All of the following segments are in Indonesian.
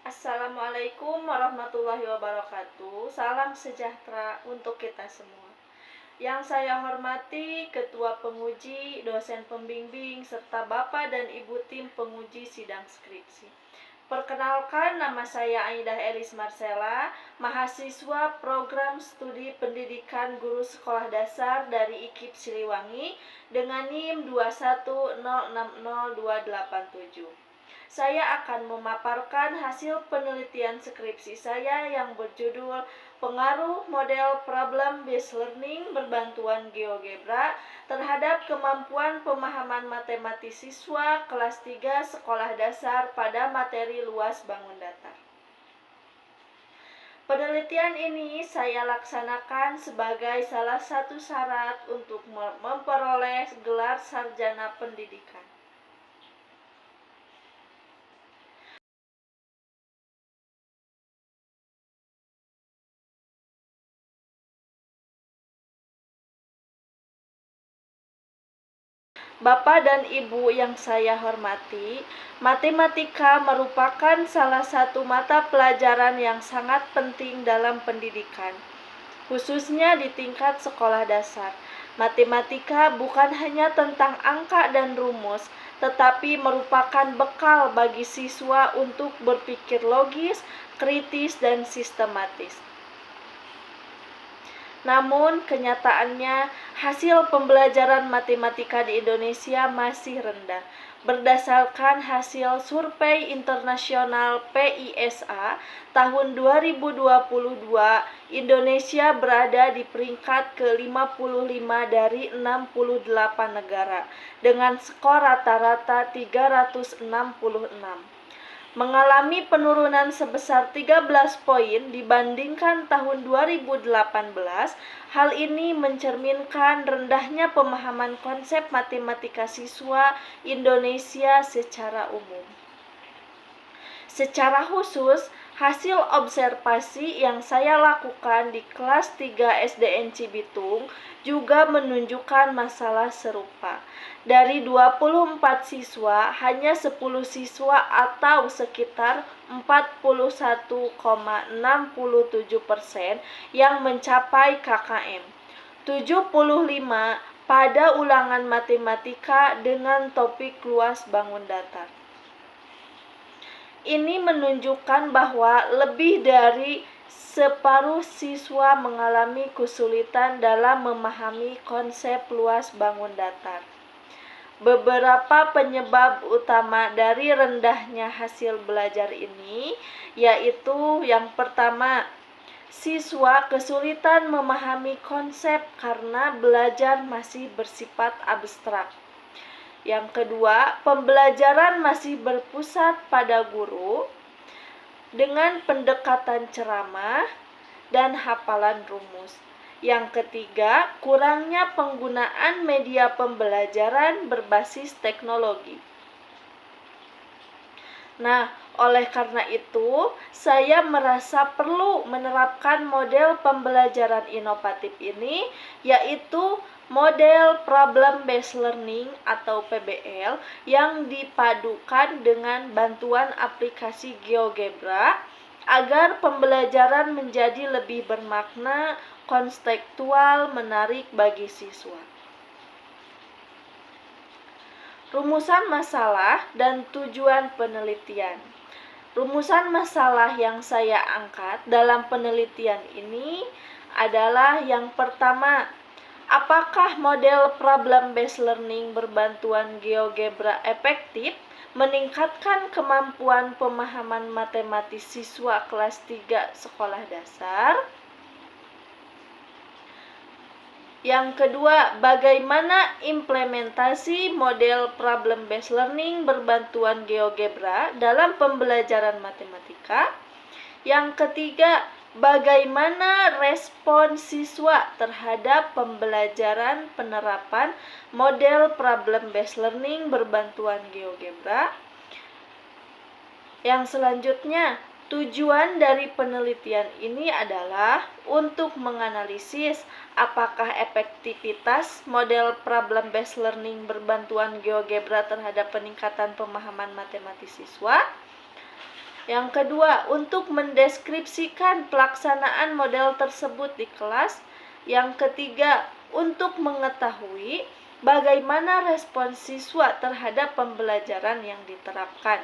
Assalamualaikum warahmatullahi wabarakatuh. Salam sejahtera untuk kita semua. Yang saya hormati Ketua Penguji, dosen pembimbing, serta Bapak dan Ibu tim penguji sidang skripsi. Perkenalkan, nama saya Aidah Elis Marcella, mahasiswa program studi pendidikan guru sekolah dasar dari IKIP Siliwangi dengan NIM 210600287. Saya akan memaparkan hasil penelitian skripsi saya yang berjudul Pengaruh Model Problem Based Learning berbantuan GeoGebra terhadap kemampuan pemahaman matematis siswa kelas 3 sekolah dasar pada materi luas bangun datar. Penelitian ini saya laksanakan sebagai salah satu syarat untuk memperoleh gelar sarjana pendidikan. Bapak dan Ibu yang saya hormati, matematika merupakan salah satu mata pelajaran yang sangat penting dalam pendidikan, khususnya di tingkat sekolah dasar. Matematika bukan hanya tentang angka dan rumus, tetapi merupakan bekal bagi siswa untuk berpikir logis, kritis, dan sistematis. Namun, kenyataannya hasil pembelajaran matematika di Indonesia masih rendah. Berdasarkan hasil survei internasional PISA tahun 2022, Indonesia berada di peringkat ke-55 dari 68 negara dengan skor rata-rata 366. Mengalami penurunan sebesar 13 poin dibandingkan tahun 2018. Hal ini mencerminkan rendahnya pemahaman konsep matematika siswa Indonesia secara umum. Secara khusus, hasil observasi yang saya lakukan di kelas 3 SDN Cibitung juga menunjukkan masalah serupa. Dari 24 siswa, hanya 10 siswa atau sekitar 41,67% yang mencapai KKM. 75 pada ulangan matematika dengan topik luas bangun datar. Ini menunjukkan bahwa lebih dari separuh siswa mengalami kesulitan dalam memahami konsep luas bangun datar. Beberapa penyebab utama dari rendahnya hasil belajar ini yaitu yang pertama, siswa kesulitan memahami konsep karena belajar masih bersifat abstrak. Yang kedua, pembelajaran masih berpusat pada guru dengan pendekatan ceramah dan hafalan rumus. Yang ketiga, kurangnya penggunaan media pembelajaran berbasis teknologi. Nah, oleh karena itu, saya merasa perlu menerapkan model pembelajaran inovatif ini, yaitu model Problem Based Learning atau PBL yang dipadukan dengan bantuan aplikasi GeoGebra agar pembelajaran menjadi lebih bermakna, konstekstual, menarik bagi siswa. Rumusan masalah dan tujuan penelitian. Rumusan masalah yang saya angkat dalam penelitian ini adalah yang pertama, apakah model problem based learning berbantuan GeoGebra efektif meningkatkan kemampuan pemahaman matematis siswa kelas 3 sekolah dasar? Yang kedua, bagaimana implementasi model problem based learning berbantuan GeoGebra dalam pembelajaran matematika? Yang ketiga, bagaimana respon siswa terhadap pembelajaran penerapan model problem based learning berbantuan GeoGebra? Yang selanjutnya, tujuan dari penelitian ini adalah untuk menganalisis apakah efektivitas model problem based learning berbantuan GeoGebra terhadap peningkatan pemahaman matematis siswa. Yang kedua, untuk mendeskripsikan pelaksanaan model tersebut di kelas. Yang ketiga, untuk mengetahui bagaimana respons siswa terhadap pembelajaran yang diterapkan.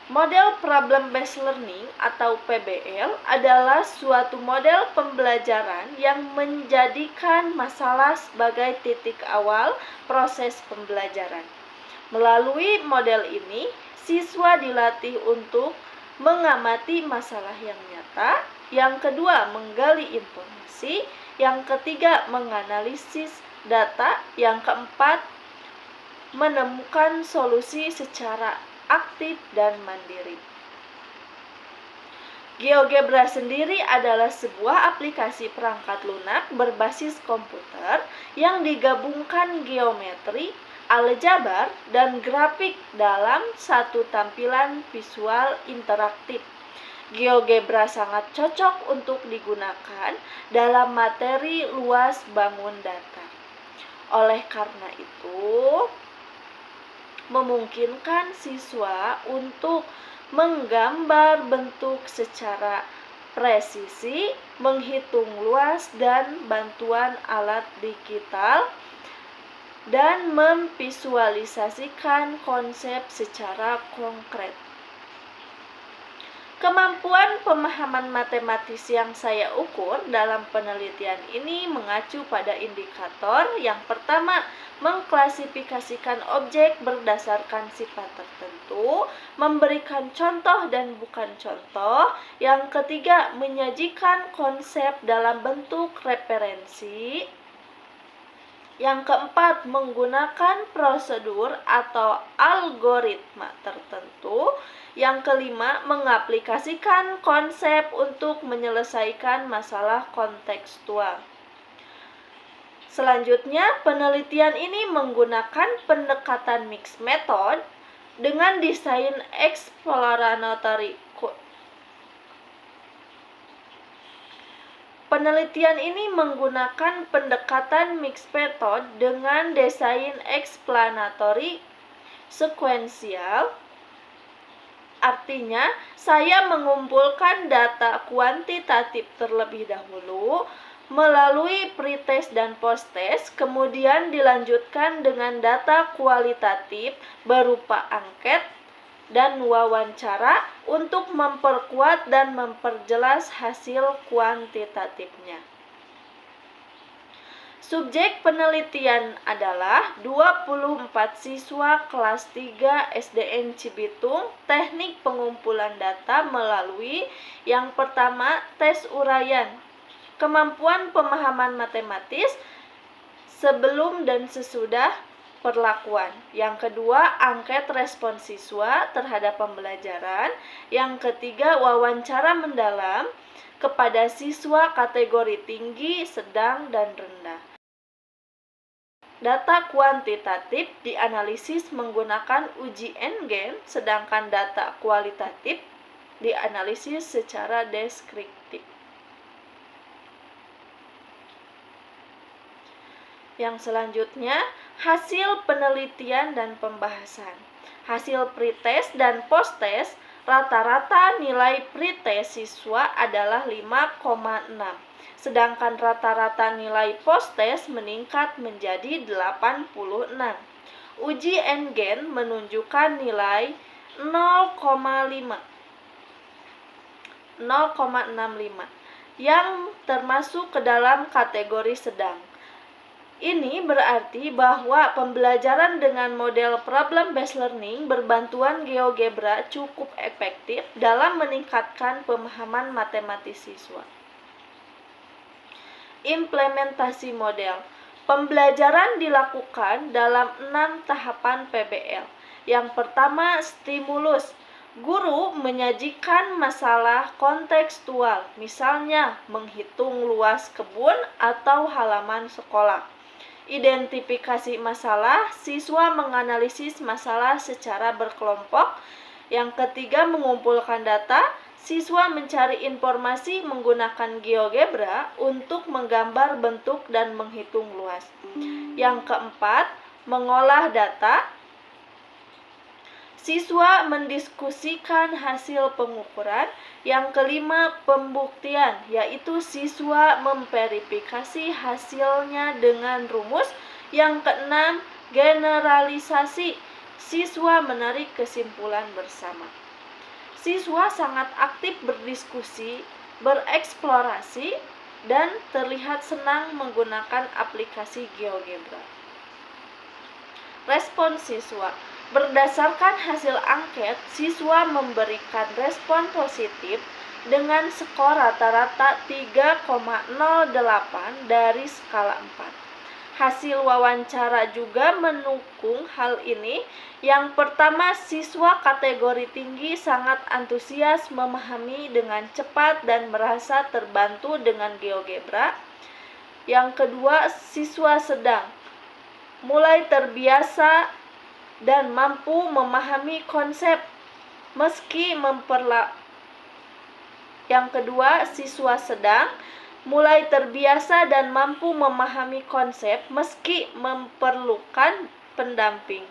Model Problem Based Learning atau PBL adalah suatu model pembelajaran yang menjadikan masalah sebagai titik awal proses pembelajaran. Melalui model ini, siswa dilatih untuk mengamati masalah yang nyata, yang kedua menggali informasi, yang ketiga menganalisis data, yang keempat menemukan solusi secara aktif dan mandiri. GeoGebra sendiri adalah sebuah aplikasi perangkat lunak berbasis komputer yang digabungkan geometri, aljabar, dan grafik dalam satu tampilan visual interaktif. GeoGebra sangat cocok untuk digunakan dalam materi luas bangun datar. Oleh karena itu, memungkinkan siswa untuk menggambar bentuk secara presisi, menghitung luas dan bantuan alat digital, dan memvisualisasikan konsep secara konkret. Kemampuan pemahaman matematis yang saya ukur dalam penelitian ini mengacu pada indikator. Yang pertama, mengklasifikasikan objek berdasarkan sifat tertentu, memberikan contoh dan bukan contoh. Yang ketiga, menyajikan konsep dalam bentuk referensi. Yang keempat, menggunakan prosedur atau algoritma tertentu. Yang kelima, mengaplikasikan konsep untuk menyelesaikan masalah kontekstual. Selanjutnya, penelitian ini menggunakan pendekatan mixed method dengan desain exploratory. Penelitian ini menggunakan pendekatan mixed method dengan desain explanatory sequential. Artinya, saya mengumpulkan data kuantitatif terlebih dahulu melalui pretest dan posttest, kemudian dilanjutkan dengan data kualitatif berupa angket dan wawancara untuk memperkuat dan memperjelas hasil kuantitatifnya. Subjek penelitian adalah 24 siswa kelas 3 SDN Cibitung, teknik pengumpulan data melalui yang pertama tes uraian, kemampuan pemahaman matematis sebelum dan sesudah perlakuan. Yang kedua, angket respon siswa terhadap pembelajaran. Yang ketiga, wawancara mendalam kepada siswa kategori tinggi, sedang, dan rendah. Data kuantitatif dianalisis menggunakan uji N-gen, sedangkan data kualitatif dianalisis secara deskriptif. Yang selanjutnya, hasil penelitian dan pembahasan. Hasil pretest dan posttest, rata-rata nilai pretest siswa adalah 5,6. Sedangkan rata-rata nilai posttest meningkat menjadi 86. Uji N-gen menunjukkan nilai 0,65 yang termasuk ke dalam kategori sedang. Ini berarti bahwa pembelajaran dengan model problem based learning berbantuan GeoGebra cukup efektif dalam meningkatkan pemahaman matematis siswa. Implementasi model. Pembelajaran dilakukan dalam 6 tahapan PBL. Yang pertama, stimulus. Guru menyajikan masalah kontekstual, misalnya menghitung luas kebun atau halaman sekolah. Identifikasi masalah, siswa menganalisis masalah secara berkelompok. Yang ketiga, mengumpulkan data. Siswa mencari informasi menggunakan GeoGebra untuk menggambar bentuk dan menghitung luas. Yang keempat, mengolah data. Siswa mendiskusikan hasil pengukuran. Yang kelima, pembuktian, yaitu siswa memverifikasi hasilnya dengan rumus. Yang keenam, generalisasi, siswa menarik kesimpulan bersama. Siswa sangat aktif berdiskusi, bereksplorasi, dan terlihat senang menggunakan aplikasi GeoGebra. Respon siswa. Berdasarkan hasil angket, siswa memberikan respon positif dengan skor rata-rata 3,08 dari skala 4. Hasil wawancara juga mendukung hal ini. Yang pertama, siswa kategori tinggi sangat antusias memahami dengan cepat dan merasa terbantu dengan GeoGebra. Yang kedua, siswa sedang mulai terbiasa dan mampu memahami konsep meski Yang kedua, siswa sedang mulai terbiasa dan mampu memahami konsep meski memerlukan pendamping.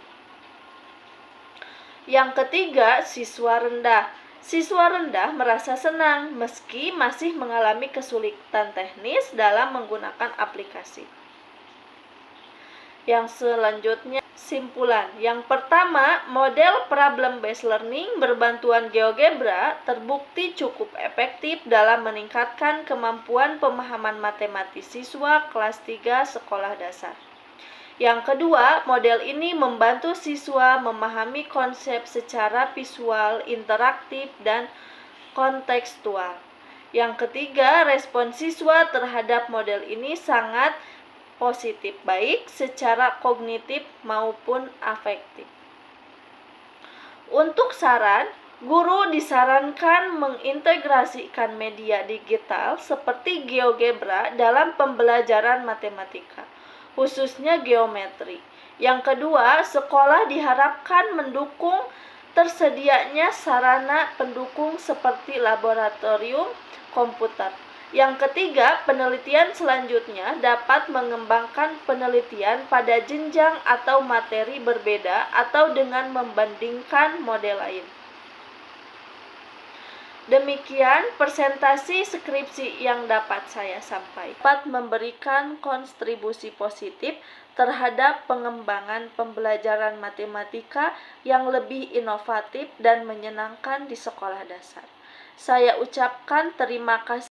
Yang ketiga, siswa rendah. Siswa rendah merasa senang meski masih mengalami kesulitan teknis dalam menggunakan aplikasi. Yang selanjutnya, simpulan. Yang pertama, model problem based learning berbantuan GeoGebra terbukti cukup efektif dalam meningkatkan kemampuan pemahaman matematis siswa kelas 3 sekolah dasar. Yang kedua, model ini membantu siswa memahami konsep secara visual, interaktif, dan kontekstual. Yang ketiga, respon siswa terhadap model ini sangat positif, baik secara kognitif maupun afektif. Untuk saran, guru disarankan mengintegrasikan media digital seperti GeoGebra dalam pembelajaran matematika, khususnya geometri. Yang kedua, sekolah diharapkan mendukung tersedianya sarana pendukung seperti laboratorium komputer. Yang ketiga, penelitian selanjutnya dapat mengembangkan penelitian pada jenjang atau materi berbeda atau dengan membandingkan model lain. Demikian presentasi skripsi yang dapat saya sampaikan. Dapat memberikan kontribusi positif terhadap pengembangan pembelajaran matematika yang lebih inovatif dan menyenangkan di sekolah dasar. Saya ucapkan terima kasih